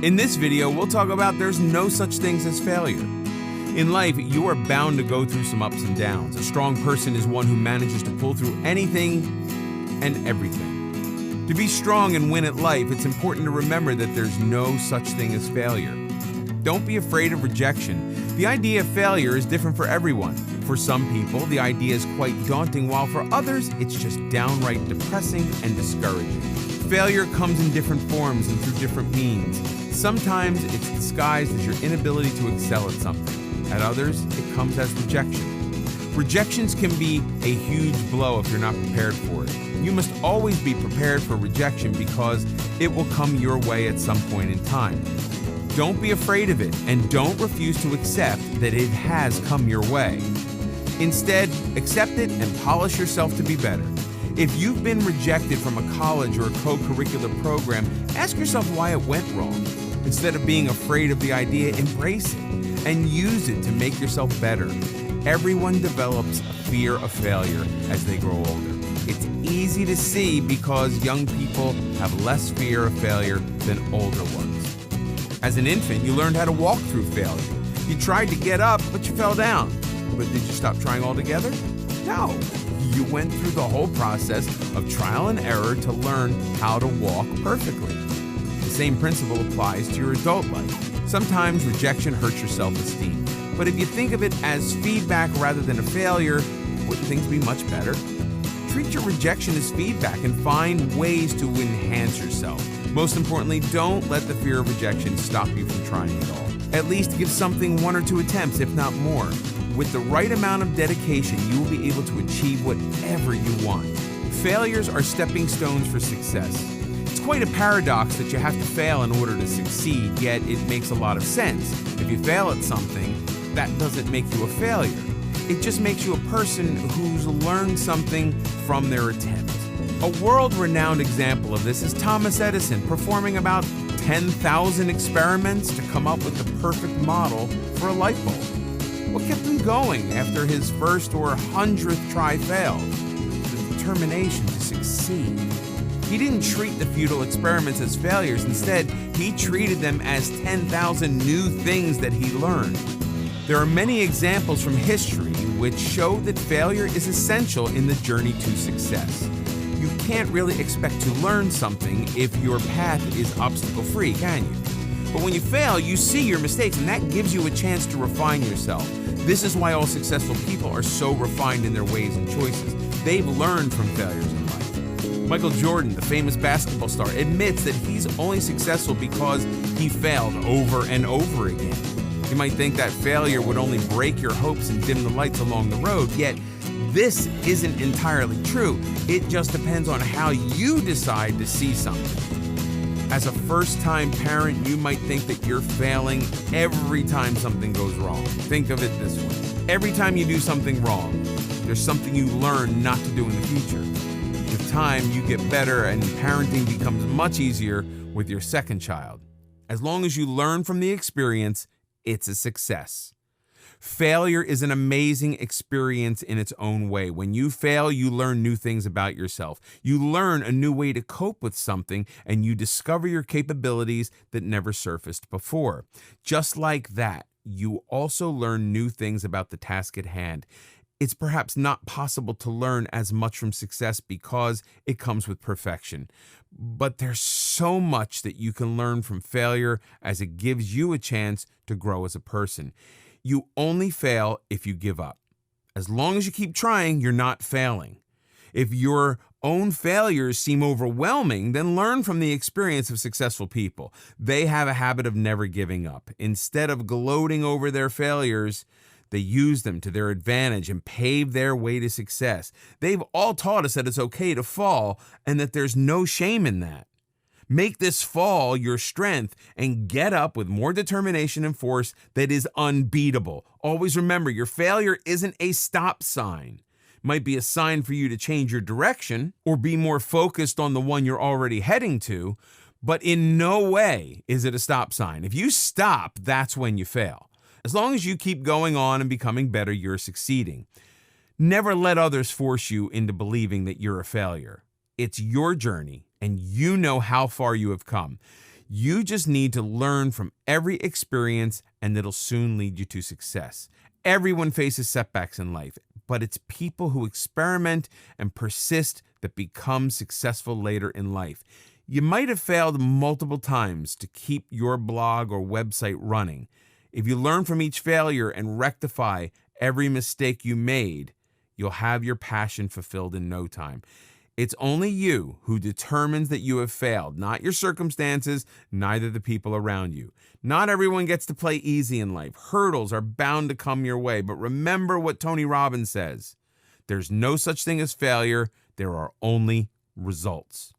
In this video, we'll talk about there's no such things as failure. In life, you are bound to go through some ups and downs. A strong person is one who manages to pull through anything and everything. To be strong and win at life, it's important to remember that there's no such thing as failure. Don't be afraid of rejection. The idea of failure is different for everyone. For some people, the idea is quite daunting, while for others, it's just downright depressing and discouraging. Failure comes in different forms and through different means. Sometimes it's disguised as your inability to excel at something. At others, it comes as rejection. Rejections can be a huge blow if you're not prepared for it. You must always be prepared for rejection because it will come your way at some point in time. Don't be afraid of it, and don't refuse to accept that it has come your way. Instead, accept it and polish yourself to be better. If you've been rejected from a college or a co-curricular program, ask yourself why it went wrong. Instead of being afraid of the idea, embrace it and use it to make yourself better. Everyone develops a fear of failure as they grow older. It's easy to see because young people have less fear of failure than older ones. As an infant, you learned how to walk through failure. You tried to get up, but you fell down. But did you stop trying altogether? No. You went through the whole process of trial and error to learn how to walk perfectly. The same principle applies to your adult life. Sometimes rejection hurts your self-esteem. But if you think of it as feedback rather than a failure, wouldn't things be much better? Treat your rejection as feedback and find ways to enhance yourself. Most importantly, don't let the fear of rejection stop you from trying at all. At least give something 1 or 2 attempts, if not more. With the right amount of dedication, you will be able to achieve whatever you want. Failures are stepping stones for success. It's quite a paradox that you have to fail in order to succeed, yet it makes a lot of sense. If you fail at something, that doesn't make you a failure. It just makes you a person who's learned something from their attempt. A world-renowned example of this is Thomas Edison performing about 10,000 experiments to come up with the perfect model for a light bulb. What kept him going after his first or 100th try failed? The determination to succeed. He didn't treat the futile experiments as failures. Instead, he treated them as 10,000 new things that he learned. There are many examples from history which show that failure is essential in the journey to success. You can't really expect to learn something if your path is obstacle-free, can you? But when you fail, you see your mistakes, and that gives you a chance to refine yourself. This is why all successful people are so refined in their ways and choices. They've learned from failures in life. Michael Jordan, the famous basketball star, admits that he's only successful because he failed over and over again. You might think that failure would only break your hopes and dim the lights along the road, yet this isn't entirely true. It just depends on how you decide to see something. As a first-time parent, you might think that you're failing every time something goes wrong. Think of it this way. Every time you do something wrong, there's something you learn not to do in the future. With time, you get better and parenting becomes much easier with your second child. As long as you learn from the experience, it's a success. Failure is an amazing experience in its own way. When you fail, you learn new things about yourself. You learn a new way to cope with something, and you discover your capabilities that never surfaced before. Just like that, you also learn new things about the task at hand. It's perhaps not possible to learn as much from success because it comes with perfection. But there's so much that you can learn from failure as it gives you a chance to grow as a person. You only fail if you give up. As long as you keep trying, you're not failing. If your own failures seem overwhelming, then learn from the experience of successful people. They have a habit of never giving up. Instead of gloating over their failures, they use them to their advantage and pave their way to success. They've all taught us that it's okay to fall and that there's no shame in that. Make this fall your strength and get up with more determination and force that is unbeatable. Always remember, your failure isn't a stop sign. It might be a sign for you to change your direction or be more focused on the one you're already heading to, but in no way is it a stop sign. If you stop, that's when you fail. As long as you keep going on and becoming better, you're succeeding. Never let others force you into believing that you're a failure. It's your journey, and you know how far you have come. You just need to learn from every experience, and it'll soon lead you to success. Everyone faces setbacks in life, but it's people who experiment and persist that become successful later in life. You might have failed multiple times to keep your blog or website running. If you learn from each failure and rectify every mistake you made, you'll have your passion fulfilled in no time. It's only you who determines that you have failed, not your circumstances, neither the people around you. Not everyone gets to play easy in life. Hurdles are bound to come your way, but remember what Tony Robbins says. There's no such thing as failure. There are only results.